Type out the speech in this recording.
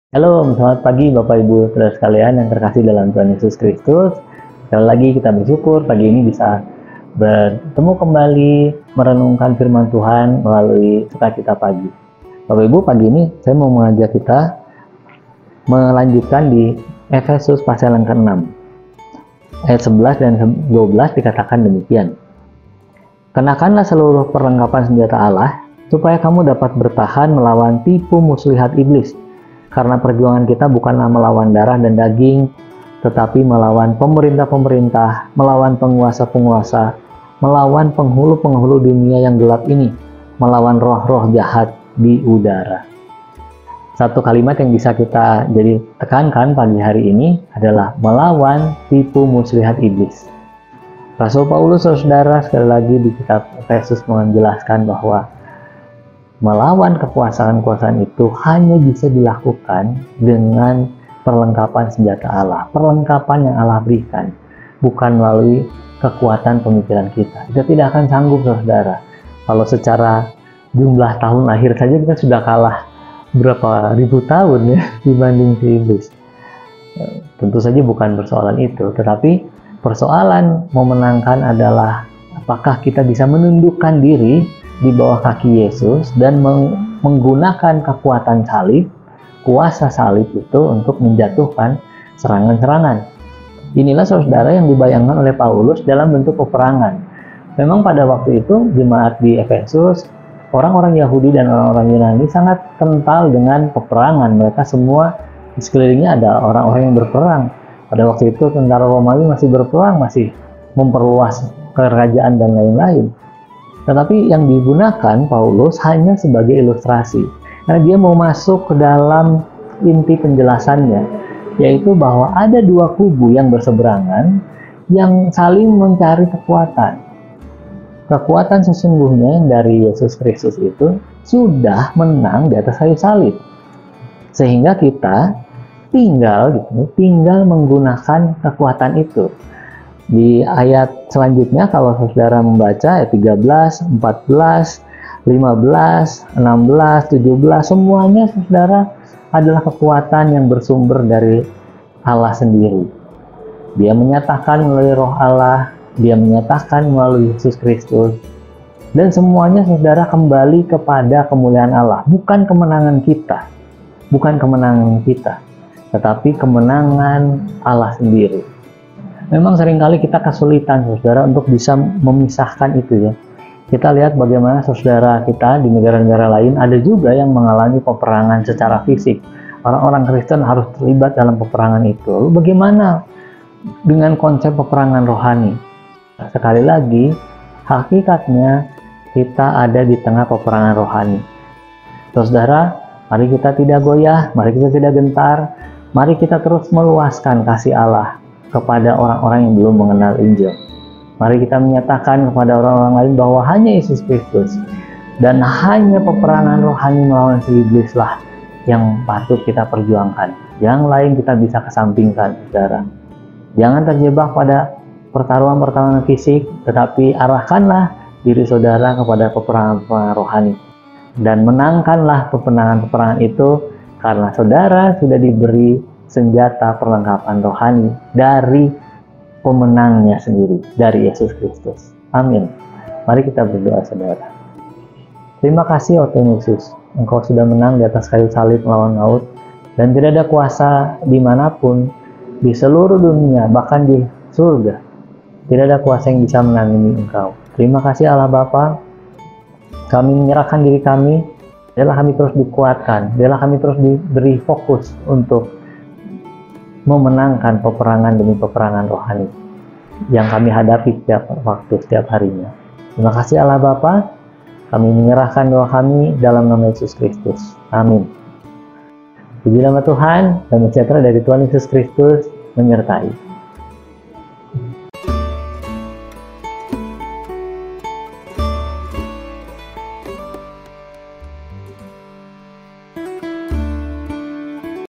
Halo, selamat pagi Bapak Ibu saudara sekalian yang terkasih dalam Tuhan Yesus Kristus. Sekali lagi kita bersyukur pagi ini bisa bertemu kembali merenungkan firman Tuhan melalui Sukacita Pagi. Bapak Ibu, pagi ini saya mau mengajak kita melanjutkan di Efesus pasal yang ke-6. Ayat 11 dan 12 dikatakan demikian. Kenakanlah seluruh perlengkapan senjata Allah supaya kamu dapat bertahan melawan tipu muslihat iblis. Karena perjuangan kita bukanlah melawan darah dan daging, tetapi melawan pemerintah-pemerintah, melawan penguasa-penguasa, melawan penghulu-penghulu dunia yang gelap ini, melawan roh-roh jahat di udara. Satu kalimat yang bisa kita jadi tekankan pagi hari ini adalah melawan tipu muslihat iblis. Rasul Paulus, saudara, sekali lagi di kitab Efesus menjelaskan bahwa melawan kekuasaan-kekuasaan itu hanya bisa dilakukan dengan perlengkapan senjata Allah. Perlengkapan yang Allah berikan, bukan melalui kekuatan pemikiran kita. Kita tidak akan sanggup, saudara. Kalau secara jumlah tahun lahir saja kita sudah kalah berapa ribu tahun ya dibanding si iblis. Tentu saja bukan persoalan itu, tetapi persoalan memenangkan adalah apakah kita bisa menundukkan diri di bawah kaki Yesus dan menggunakan kekuatan salib, kuasa salib itu untuk menjatuhkan serangan-serangan. Inilah saudara yang dibayangkan oleh Paulus dalam bentuk peperangan. Memang pada waktu itu jemaat di Efesus, orang-orang Yahudi dan orang-orang Yunani sangat kental dengan peperangan. Mereka semua di sekelilingnya ada orang-orang yang berperang. Pada waktu itu tentara Romawi masih berperang, masih memperluas kerajaan dan lain-lain. Tetapi yang digunakan Paulus hanya sebagai ilustrasi. Karena dia mau masuk ke dalam inti penjelasannya, yaitu bahwa ada dua kubu yang berseberangan yang saling mencari kekuatan. Kekuatan sesungguhnya yang dari Yesus Kristus itu sudah menang di atas kayu salib. Sehingga kita tinggal menggunakan kekuatan itu. Di ayat selanjutnya kalau saudara membaca ayat 13, 14, 15, 16, 17, semuanya saudara adalah kekuatan yang bersumber dari Allah sendiri. Dia menyatakan melalui roh Allah, dia menyatakan melalui Yesus Kristus, dan semuanya saudara kembali kepada kemuliaan Allah, bukan kemenangan kita, tetapi kemenangan Allah sendiri. Memang seringkali kita kesulitan, saudara, untuk bisa memisahkan itu ya. Kita lihat bagaimana saudara kita di negara-negara lain ada juga yang mengalami peperangan secara fisik. Orang-orang Kristen harus terlibat dalam peperangan itu. Lalu bagaimana dengan konsep peperangan rohani? Sekali lagi, hakikatnya kita ada di tengah peperangan rohani. Saudara, mari kita tidak goyah, mari kita tidak gentar, mari kita terus meluaskan kasih Allah kepada orang-orang yang belum mengenal Injil. Mari kita menyatakan kepada orang-orang lain bahwa hanya Yesus Kristus dan hanya peperangan rohani melawan si iblislah yang patut kita perjuangkan. Yang lain kita bisa kesampingkan, saudara. Jangan terjebak pada pertarungan fisik, tetapi arahkanlah diri saudara kepada peperangan rohani. Dan menangkanlah peperangan itu karena saudara sudah diberi senjata perlengkapan rohani dari pemenangnya sendiri, dari Yesus Kristus. Amin. Mari kita berdoa, saudara. Terima kasih, oh Tuhan Yesus, Engkau sudah menang di atas kayu salib melawan maut, dan tidak ada kuasa dimanapun di seluruh dunia, bahkan di surga, tidak ada kuasa yang bisa menandingi Engkau. Terima kasih Allah Bapa. Kami menyerahkan diri kami, biarlah kami terus dikuatkan, biarlah kami terus diberi fokus untuk memenangkan peperangan demi peperangan rohani yang kami hadapi setiap waktu, setiap harinya. Terima kasih Allah Bapa. Kami menyerahkan doa kami dalam nama Yesus Kristus. Amin. Puji nama Tuhan, dan sejahtera dari Tuhan Yesus Kristus menyertai.